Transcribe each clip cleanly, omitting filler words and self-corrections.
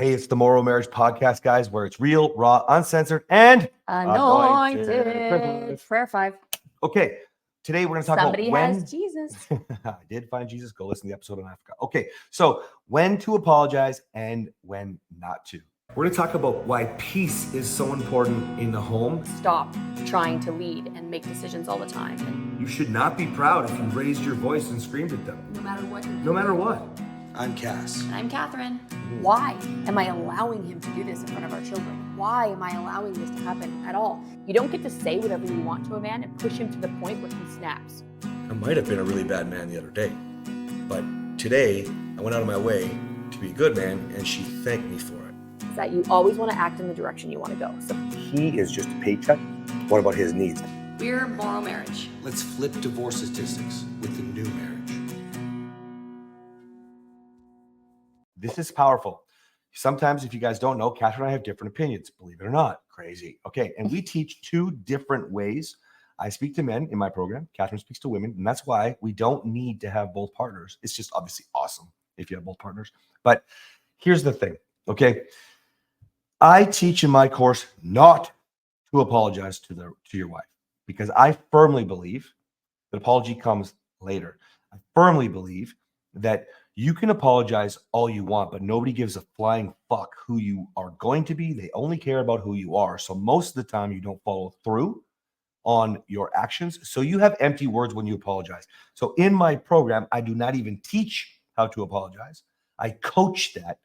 Hey, it's the MorrowMarriage podcast, guys, where it's real, raw, uncensored, and anointed. Prayer 5. Okay, today we're going to talk Somebody about when... has Jesus. I did find Jesus. Go listen to the episode on Africa. Okay, so when to apologize and when not to. We're going to talk about why peace is so important in the home. Stop trying to lead and make decisions all the time. And You should not be proud if you raised your voice and screamed at them. no matter what. No matter what. I'm Cass. And I'm Kathryn. Why am I allowing him to do this in front of our children? Why am I allowing this to happen at all? You don't get to say whatever you want to a man and push him to the point where he snaps. I might have been a really bad man the other day, but today I went out of my way to be a good man, and she thanked me for it. Is that you always want to act in the direction you want to go. So He is just a paycheck. What about his needs? we're MorrowMarriage. Let's flip divorce statistics with the new marriage. This is powerful. Sometimes, if you guys don't know, Kathryn and I have different opinions, believe it or not. Crazy. Okay. And we teach two different ways. I speak to men in my program. Kathryn speaks to women. And that's why we don't need to have both partners. It's just obviously awesome if you have both partners. But here's the thing. Okay. I teach in my course not to apologize to your wife, because I firmly believe that apology comes later. I firmly believe that you can apologize all you want, but nobody gives a flying fuck who you are going to be. They only care about who you are. So most of the time you don't follow through on your actions. So you have empty words when you apologize. So in my program, I do not even teach how to apologize. I coach that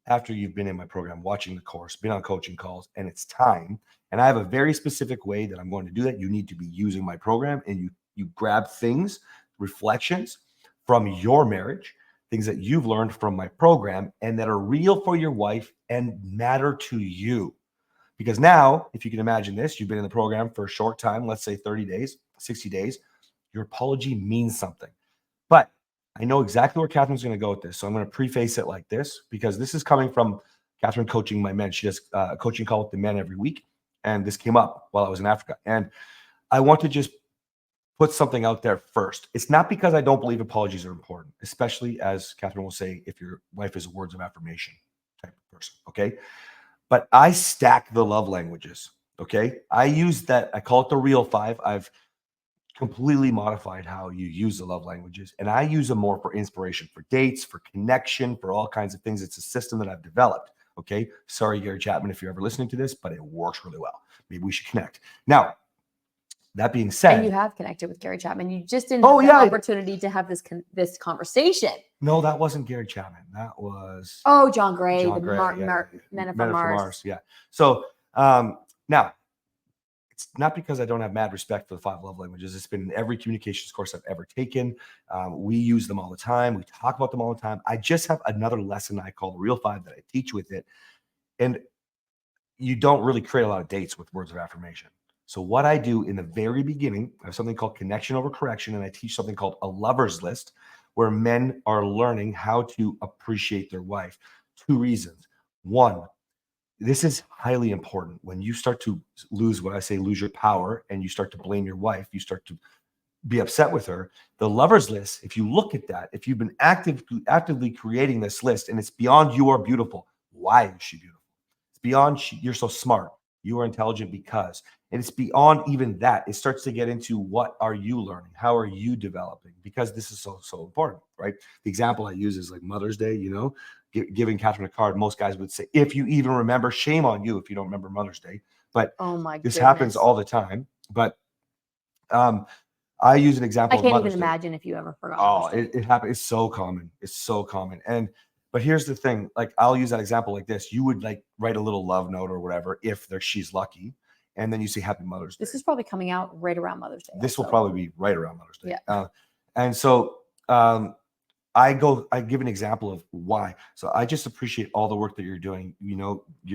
after you've been in my program, watching the course, been on coaching calls, and it's time. And I have a very specific way that I'm going to do that. You need to be using my program, and you grab things, reflections from your marriage, things that you've learned from my program and that are real for your wife and matter to you. Because now, if you can imagine this, you've been in the program for a short time, let's say 30 days, 60 days, your apology means something. But I know exactly where Kathryn's going to go with this. So I'm going to preface it like this, because this is coming from Kathryn coaching my men. She does a coaching call with the men every week. And this came up while I was in Africa. And I want to just put something out there first. It's not because I don't believe apologies are important, especially, as Kathryn will say, if your wife is a words of affirmation type of person, okay? But I stack the love languages, okay? I use that, I call it the real 5. I've completely modified how you use the love languages, and I use them more for inspiration, for dates, for connection, for all kinds of things. It's a system that I've developed, okay? Sorry, Gary Chapman, if you're ever listening to this, but it works really well. Maybe we should connect. Now, that being said, and you have connected with Gary Chapman. You just didn't have the opportunity to have this conversation. No, that wasn't Gary Chapman. That was John Gray, John Gray, Men from Mars. Yeah. So now, it's not because I don't have mad respect for the 5 love languages. It's been in every communications course I've ever taken. We use them all the time. We talk about them all the time. I just have another lesson I call the real 5 that I teach with it. And you don't really create a lot of dates with words of affirmation. So what I do in the very beginning, I have something called connection over correction, and I teach something called a lover's list, where men are learning how to appreciate their wife. 2 reasons. 1, this is highly important. When you start to lose your power, and you start to blame your wife, you start to be upset with her. The lover's list, if you look at that, if you've been actively creating this list, and it's beyond you are beautiful. Why is she beautiful? It's beyond you're so smart. You are intelligent because. And it's beyond even that. It starts to get into, what are you learning? How are you developing? Because this is so important, right? The example I use is like Mother's Day, giving Kathryn a card. Most guys would say, if you even remember, shame on you if you don't remember Mother's Day. But this happens all the time. But I use an example. I can't even imagine if you ever forgot. Oh, it happens. It's so common. It's so common. But here's the thing. Like, I'll use that example like this. You would like write a little love note or whatever if she's lucky. And then you say Happy Mother's Day. This is probably coming out right around Mother's Day. This will probably be right around Mother's Day. Yeah. And so I give an example of why. So I just appreciate all the work that you're doing.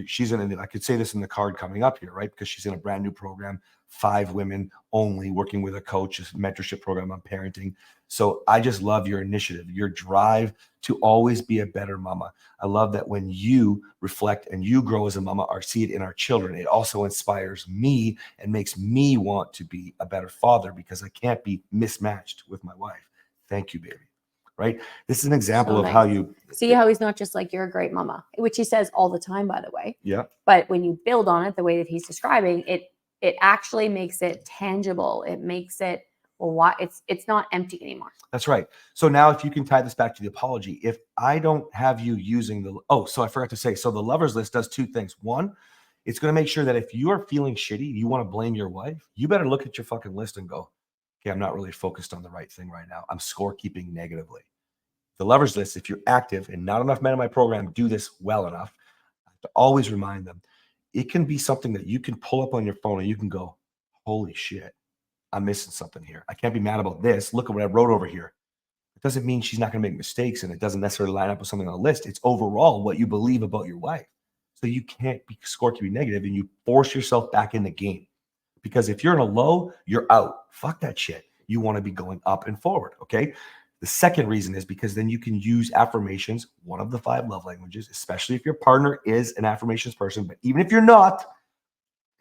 She's I could say this in the card coming up here, right? Because she's in a brand new program, 5 women only, working with a coach, a mentorship program on parenting. So I just love your initiative, your drive to always be a better mama. I love that when you reflect and you grow as a mama, or see it in our children, it also inspires me and makes me want to be a better father, because I can't be mismatched with my wife. Thank you, baby. right? This is an example So of nice. how you See how he's not just like, you're a great mama, which he says all the time, by the way. Yeah. But when you build on it the way that he's describing it, it actually makes it tangible. It makes it, well, why it's not empty anymore. That's right. So now if you can tie this back to the apology, if I don't have you using so I forgot to say, so the lovers list does two things. One, it's going to make sure that if you are feeling shitty, you want to blame your wife, you better look at your fucking list and go, okay, I'm not really focused on the right thing right now. I'm scorekeeping negatively. The lovers list, if you're active, and not enough men in my program do this well enough, I have to always remind them, it can be something that you can pull up on your phone and you can go, holy shit, I'm missing something here. I can't be mad about this. Look at what I wrote over here. It doesn't mean she's not going to make mistakes and it doesn't necessarily line up with something on the list. It's overall what you believe about your wife. So you can't be scorekeeping negative and you force yourself back in the game. Because if you're in a low, you're out. Fuck that shit. You want to be going up and forward. Okay. The second reason is because then you can use affirmations, one of the 5 love languages, especially if your partner is an affirmations person. But even if you're not,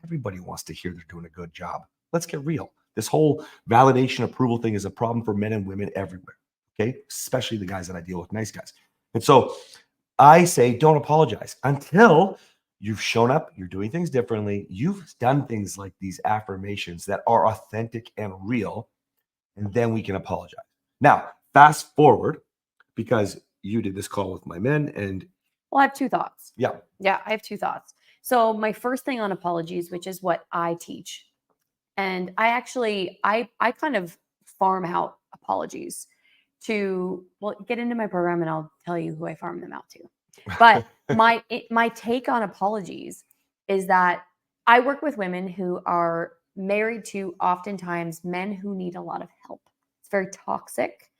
everybody wants to hear they're doing a good job. Let's get real. This whole validation approval thing is a problem for men and women everywhere. Okay. Especially the guys that I deal with, nice guys. And so I say, don't apologize until you've shown up, you're doing things differently. You've done things like these affirmations that are authentic and real, and then we can apologize. Now, fast forward, because you did this call with my men and. Well, I have 2 thoughts. Yeah. Yeah, I have 2 thoughts. So my first thing on apologies, which is what I teach. And I actually, I kind of farm out apologies to, well, get into my program and I'll tell you who I farm them out to. But my take on apologies is that I work with women who are married to oftentimes men who need a lot of help. It's very toxic.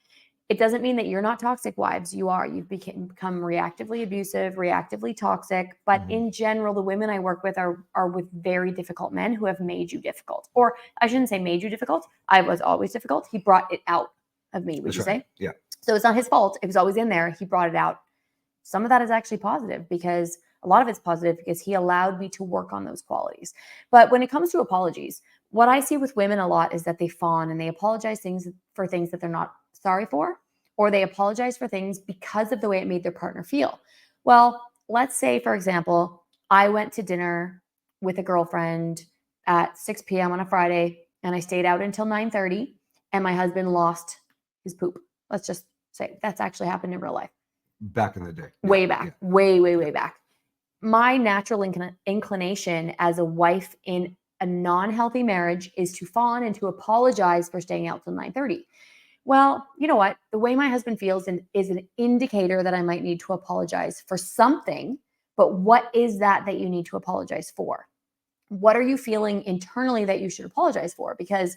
It doesn't mean that you're not toxic wives. You are. You've become reactively abusive, reactively toxic. But in general, the women I work with are with very difficult men who have made you difficult. Or I shouldn't say made you difficult. I was always difficult. He brought it out of me, would you say? Yeah. So it's not his fault. It was always in there. He brought it out. Some of that is actually positive because a lot of it's positive because he allowed me to work on those qualities. But when it comes to apologies, what I see with women a lot is that they fawn and they apologize for things that they're not sorry for, or they apologize for things because of the way it made their partner feel. Well, let's say, for example, I went to dinner with a girlfriend at 6 p.m. on a Friday and I stayed out until 9:30 and my husband lost his poop. Let's just say that's actually happened in real life. Back in the day. Way back, way back. My natural inclination as a wife in a non-healthy marriage is to fawn and to apologize for staying out till 9:30. Well, you know what? The way my husband feels is an indicator that I might need to apologize for something. But what is that you need to apologize for? What are you feeling internally that you should apologize for? Because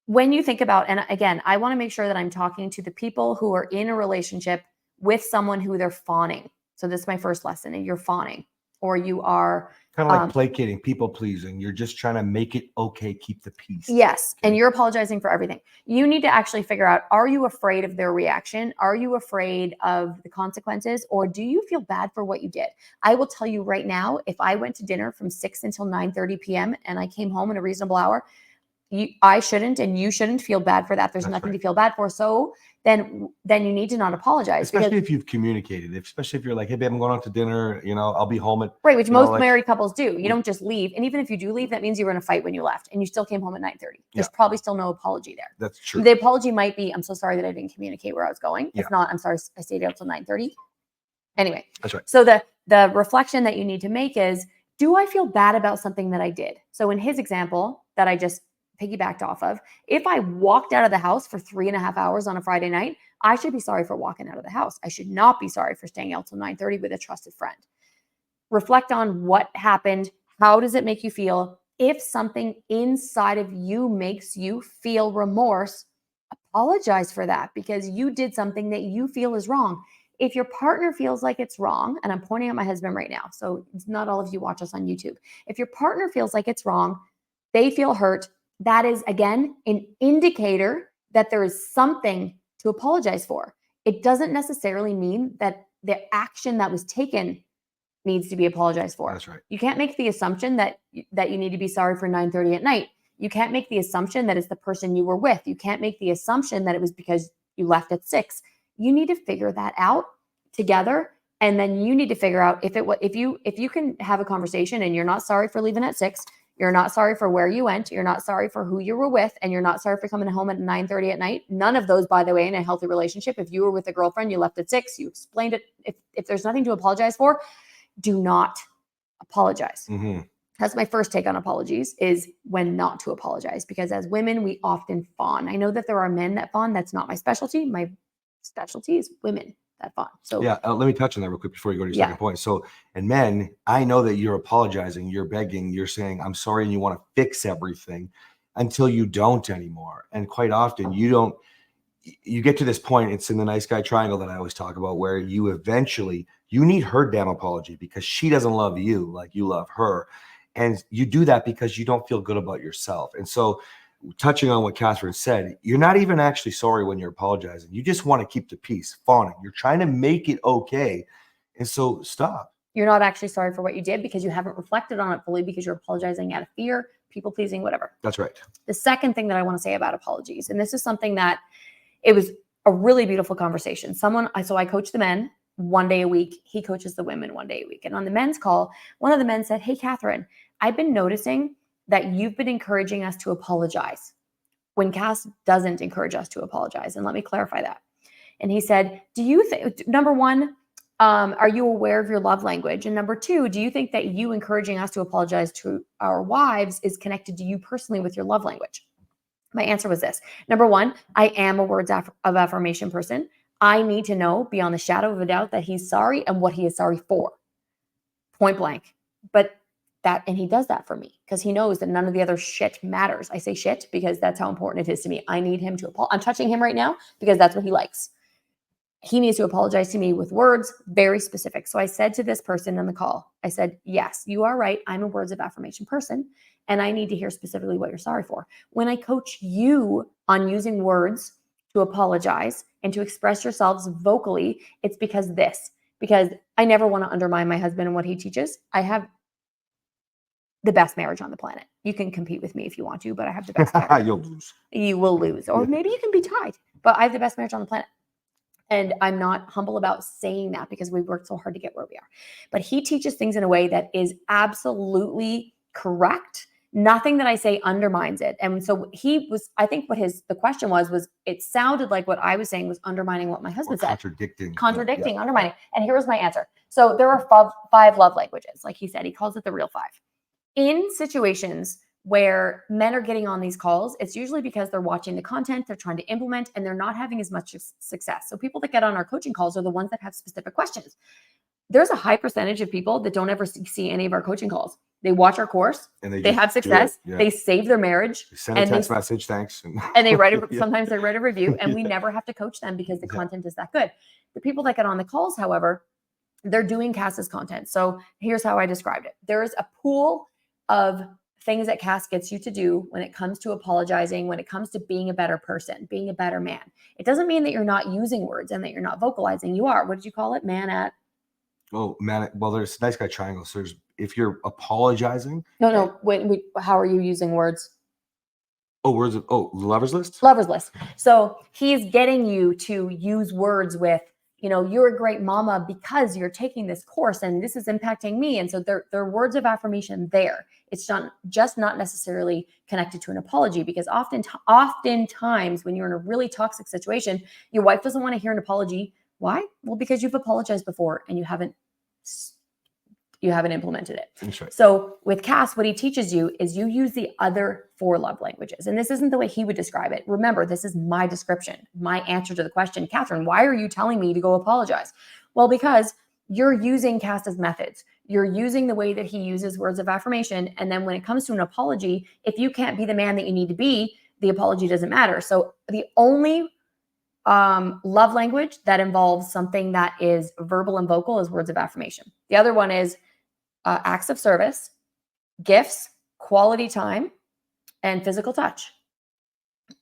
when you think about, and again, I want to make sure that I'm talking to the people who are in a relationship with someone who they're fawning. So this is my first lesson, and you're fawning, or you are kind of like placating, people pleasing. You're just trying to make it okay, keep the peace. Yes. Okay. And you're apologizing for everything. You need to actually figure out, are you afraid of their reaction? Are you afraid of the consequences? Or do you feel bad for what you did? I will tell you right now, if I went to dinner from 6 until 9:30 p.m. and I came home in a reasonable hour, I shouldn't and you shouldn't feel bad for that. There's nothing to feel bad for. So then you need to not apologize. Especially if you've communicated, especially if you're like, hey, babe, I'm going out to dinner, I'll be home at. Right, which most married couples do. You don't just leave. And even if you do leave, that means you were in a fight when you left and you still came home at 9:30. There's probably still no apology there. That's true. The apology might be, I'm so sorry that I didn't communicate where I was going. Yeah. If not, I'm sorry I stayed out till 9:30. Anyway. That's right. So the reflection that you need to make is, do I feel bad about something that I did? So in his example that I just piggybacked off of, if I walked out of the house for 3.5 hours on a Friday night, I should be sorry for walking out of the house. I should not be sorry for staying out till 9:30 with a trusted friend. Reflect on what happened. How does it make you feel? If something inside of you makes you feel remorse, apologize for that because you did something that you feel is wrong. If your partner feels like it's wrong, and I'm pointing at my husband right now, so it's not all of you watch us on YouTube. If your partner feels like it's wrong, they feel hurt, that is, again, an indicator that there is something to apologize for. It doesn't necessarily mean that the action that was taken needs to be apologized for. That's right. You can't make the assumption that you need to be sorry for 9:30 at night. You can't make the assumption that it's the person you were with. You can't make the assumption that it was because you left at 6. You need to figure that out together. And then you need to figure out if you can have a conversation and you're not sorry for leaving at 6, you're not sorry for where you went, you're not sorry for who you were with, and you're not sorry for coming home at 9:30 at night. None of those, by the way, in a healthy relationship. If you were with a girlfriend, you left at 6, you explained it. If there's nothing to apologize for, do not apologize. Mm-hmm. That's my first take on apologies, is when not to apologize, because as women, we often fawn. I know that there are men that fawn. That's not my specialty. My specialty is women that fawn. So Yeah, let me touch on that real quick before you go to your Yeah. second point. So, and men, I know that you're apologizing, you're begging, you're saying, I'm sorry, and you want to fix everything until you don't anymore. And quite often you get to this point, it's in the nice guy triangle that I always talk about, where you need her damn apology because she doesn't love you like you love her. And you do that because you don't feel good about yourself. And so, touching on what Kathryn said, you're not even actually sorry when you're apologizing. You just want to keep the peace, fawning. You're trying to make it okay. And so stop. you're not actually sorry for what you did because you haven't reflected on it fully, because you're apologizing out of fear, people pleasing, whatever. That's right. The second thing that I want to say about apologies, and this is something that it was a really beautiful conversation. So I coach the men 1 day a week. He coaches the women 1 day a week. And on the men's call, one of the men said, "Hey, Kathryn, I've been noticing that you've been encouraging us to apologize when Cass doesn't encourage us to apologize. And let me clarify that." And he said, "Do you think, number one, are you aware of your love language? And number two, do you think that you encouraging us to apologize to our wives is connected to you personally with your love language?" My answer was this. Number one, I am a words of affirmation person. I need to know beyond the shadow of a doubt that he's sorry and what he is sorry for. Point blank. And he does that for me because he knows that none of the other shit matters. I say shit because that's how important it is to me. I need him to apologize. I'm touching him right now because that's what he likes. He needs to apologize to me with words, very specific. So I said to this person on the call, I said, "Yes, you are right. I'm a words of affirmation person, and I need to hear specifically what you're sorry for. When I coach you on using words to apologize and to express yourselves vocally, it's because I never want to undermine my husband and what he teaches. I have the best marriage on the planet. You can compete with me if you want to, but I have the best marriage. You'll lose. You will lose, or maybe you can be tied, but I have the best marriage on the planet. And I'm not humble about saying that because we've worked so hard to get where we are. But he teaches things in a way that is absolutely correct. Nothing that I say undermines it. And so I think what the question was it sounded like what I was saying was undermining what my husband said. Contradicting, undermining. And here was my answer. So there are 5 love languages. Like he said, he calls it the real 5. In situations where men are getting on these calls, it's usually because they're watching the content, they're trying to implement, and they're not having as much success. So people that get on our coaching calls are the ones that have specific questions. There's a high percentage of people that don't ever see any of our coaching calls. They watch our course, and they have success, they save their marriage, they send a text message, thanks. And they write sometimes they write a review, and we never have to coach them because the content is that good. The people that get on the calls, however, they're doing Cass's content. So here's how I described it. There is a pool of things that Cass gets you to do when it comes to apologizing, when it comes to being a better person, being a better man. It doesn't mean that you're not using words and that you're not vocalizing. You are. What did you call it? Well, there's nice guy triangle. So if you're apologizing. No. How are you using words? Lover's list? Lover's list. So he's getting you to use words with, you're a great mama because you're taking this course and this is impacting me. And so there are words of affirmation there. It's not necessarily connected to an apology, because oftentimes when you're in a really toxic situation, your wife doesn't want to hear an apology. Why? Well, because you've apologized before and you haven't implemented it. That's right. So with Cass, what he teaches you is you use the other 4 love languages. And this isn't the way he would describe it. Remember, this is my description, my answer to the question, Kathryn, why are you telling me to go apologize? Well, because you're using Cass's methods. You're using the way that he uses words of affirmation. And then when it comes to an apology, if you can't be the man that you need to be, the apology doesn't matter. So the only love language that involves something that is verbal and vocal is words of affirmation. The other one is acts of service, gifts, quality time, and physical touch.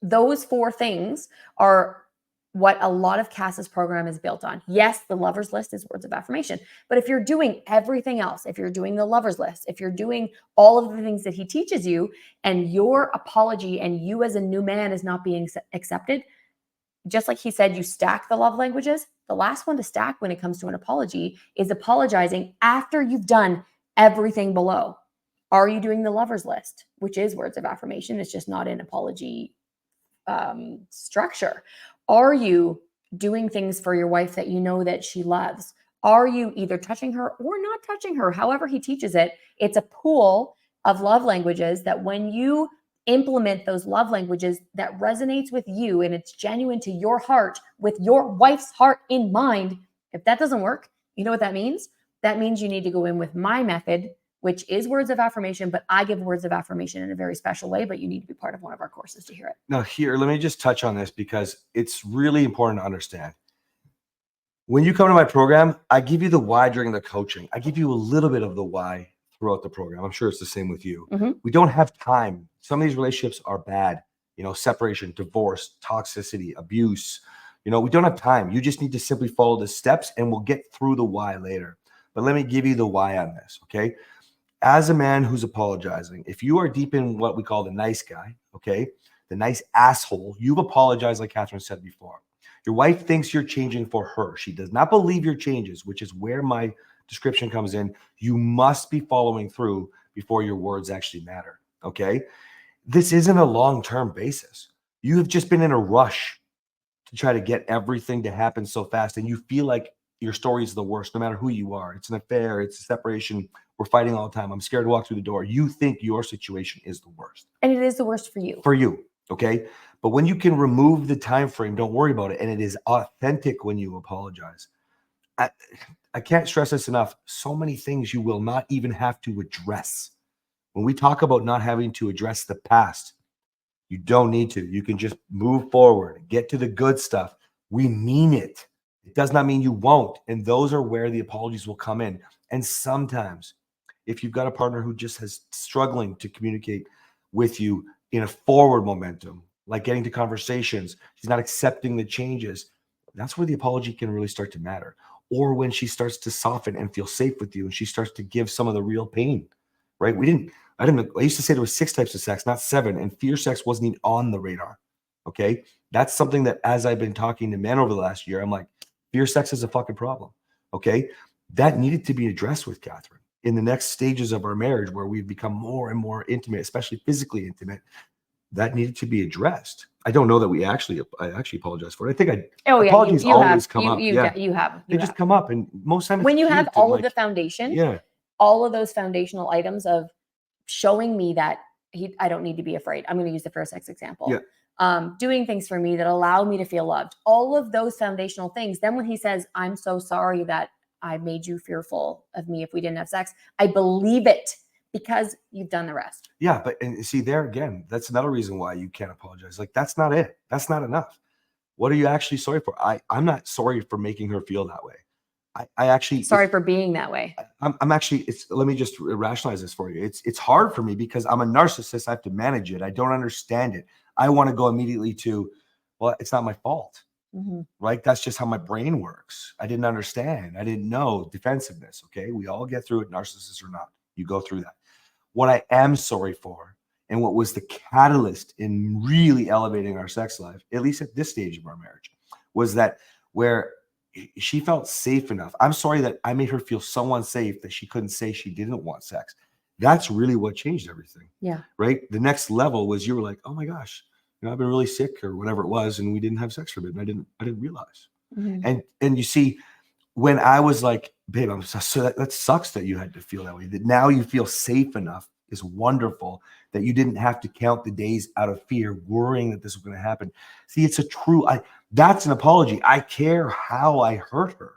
Those 4 things are what a lot of Cass's program is built on. Yes, the lover's list is words of affirmation, but if you're doing everything else, if you're doing the lover's list, if you're doing all of the things that he teaches you, and your apology and you as a new man is not being accepted, just like he said, you stack the love languages. The last one to stack when it comes to an apology is apologizing after you've done everything below. Are you doing the lover's list, which is words of affirmation? It's just not in apology structure. Are you doing things for your wife that you know that she loves? Are you either touching her or not touching her? However he teaches it, it's a pool of love languages that when you implement those love languages that resonates with you and it's genuine to your heart with your wife's heart in mind, if that doesn't work, you know what that means? That means you need to go in with my method, which is words of affirmation, but I give words of affirmation in a very special way, but you need to be part of one of our courses to hear it. Now here, let me just touch on this because it's really important to understand. When you come to my program, I give you the why during the coaching. I give you a little bit of the why throughout the program. I'm sure it's the same with you. We don't have time. Some of these relationships are bad, separation, divorce, toxicity, abuse. We don't have time. You just need to simply follow the steps and we'll get through the why later. But let me give you the why on this, okay? As a man who's apologizing, if you are deep in what we call the nice guy, okay, the nice asshole, you've apologized like Kathryn said before. Your wife thinks you're changing for her. She does not believe your changes, which is where my description comes in. You must be following through before your words actually matter, okay? This isn't a long-term basis. You have just been in a rush to try to get everything to happen so fast, and you feel like your story is the worst, no matter who you are. It's an affair. It's a separation. We're fighting all the time. I'm scared to walk through the door. You think your situation is the worst. And it is the worst for you. For you, okay? But when you can remove the time frame, don't worry about it. And it is authentic when you apologize. I can't stress this enough. So many things you will not even have to address. When we talk about not having to address the past, you don't need to. You can just move forward, get to the good stuff. We mean it. It does not mean you won't. And those are where the apologies will come in. And sometimes if you've got a partner who just has struggling to communicate with you in a forward momentum, like getting to conversations, she's not accepting the changes, that's where the apology can really start to matter. Or when she starts to soften and feel safe with you and she starts to give some of the real pain, right? I used to say there was 6 types of sex, not 7, and fear sex wasn't even on the radar, okay? That's something that as I've been talking to men over the last year, I'm like, fear sex is a fucking problem, okay? That needed to be addressed with Kathryn. In the next stages of our marriage where we've become more and more intimate, especially physically intimate, that needed to be addressed. I don't know that I actually apologize for it. I think apologies always come up. You have. They just come up, and most times when you have all of the foundation, all of those foundational items of showing me that I don't need to be afraid. I'm going to use the first sex example. Doing things for me that allow me to feel loved. All of those foundational things. Then when he says, "I'm so sorry that I made you fearful of me if we didn't have sex," I believe it because you've done the rest. Yeah, but and see there again, that's another reason why you can't apologize. Like that's not it. That's not enough. What are you actually sorry for? I'm not sorry for making her feel that way. I actually sorry for being that way. I'm actually. Let me just rationalize this for you. It's hard for me because I'm a narcissist. I have to manage it. I don't understand it. I want to go immediately to, well, it's not my fault. Right? That's just how my brain works. I didn't understand. I didn't know defensiveness. Okay. We all get through it, narcissist or not. You go through that. What I am sorry for, and what was the catalyst in really elevating our sex life, at least at this stage of our marriage, was that where she felt safe enough. I'm sorry that I made her feel so unsafe that she couldn't say she didn't want sex. That's really what changed everything. Yeah. Right. The next level was you were like, oh my gosh, I've been really sick or whatever it was, and we didn't have sex for a bit. And I didn't realize. And you see, when I was like, babe, I'm so that sucks that you had to feel that way. That now you feel safe enough is wonderful, that you didn't have to count the days out of fear, worrying that this was going to happen. See, it's a true, that's an apology. I care how I hurt her.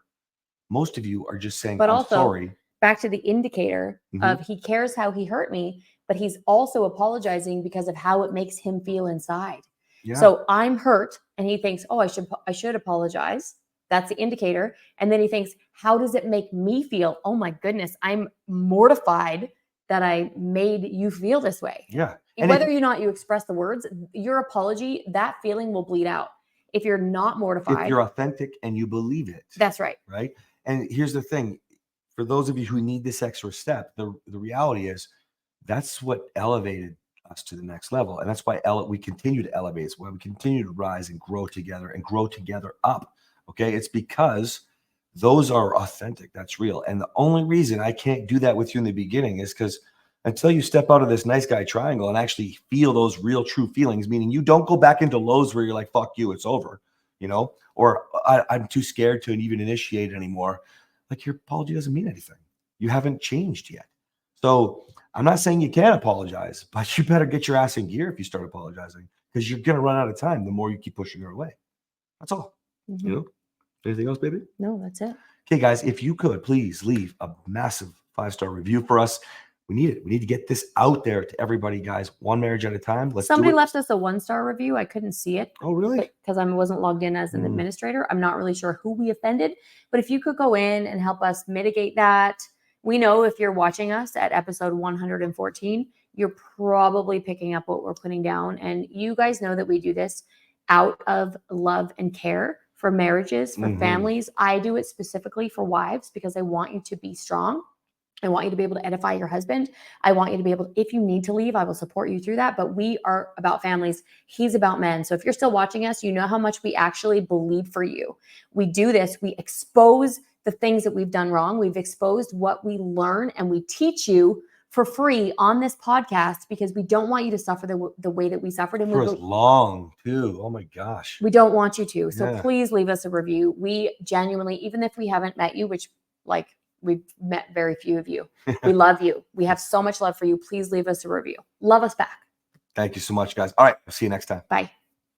Most of you are just saying, but I'm also, sorry. Back to the indicator of he cares how he hurt me, but he's also apologizing because of how it makes him feel inside. Yeah. So I'm hurt and he thinks, oh, I should apologize. That's the indicator. And then he thinks, how does it make me feel? Oh my goodness, I'm mortified that I made you feel this way. Yeah. And whether or not you express the words, your apology, that feeling will bleed out. If you're not mortified. If you're authentic and you believe it. That's right. Right. And here's the thing. For those of you who need this extra step, the reality is that's what elevated us to the next level. And that's why we continue to elevate. It's why we continue to rise and grow together up. Okay. It's because those are authentic. That's real. And the only reason I can't do that with you in the beginning is because until you step out of this nice guy triangle and actually feel those real true feelings, meaning you don't go back into lows where you're like, fuck you, it's over, or I'm too scared to even initiate anymore. Like, your apology doesn't mean anything. You haven't changed yet. So I'm not saying you can't apologize, but you better get your ass in gear if you start apologizing, because you're going to run out of time the more you keep pushing her away. That's all. Anything else, baby? No, that's it. Okay, guys, if you could please leave a massive 5-star review for us. We need it. We need to get this out there to everybody, guys. One marriage at a time. Somebody left us a 1-star review. I couldn't see it. Oh, really? Because I wasn't logged in as an administrator. I'm not really sure who we offended. But if you could go in and help us mitigate that. We know if you're watching us at episode 114, you're probably picking up what we're putting down. And you guys know that we do this out of love and care for marriages, for families. I do it specifically for wives because I want you to be strong. I want you to be able to edify your husband. I want you to be able to, if you need to leave, I will support you through that. But we are about families. He's about men. So if you're still watching us, you know how much we actually bleed for you. We do this. We expose the things that we've done wrong. We've exposed what we learn, and we teach you for free on this podcast because we don't want you to suffer the way that we suffered. And for as long too. Oh my gosh. We don't want you to. So please leave us a review. We genuinely, even if we haven't met you, which we've met very few of you, we love you. We have so much love for you. Please leave us a review. Love us back. Thank you so much, guys. All right. I'll see you next time. Bye.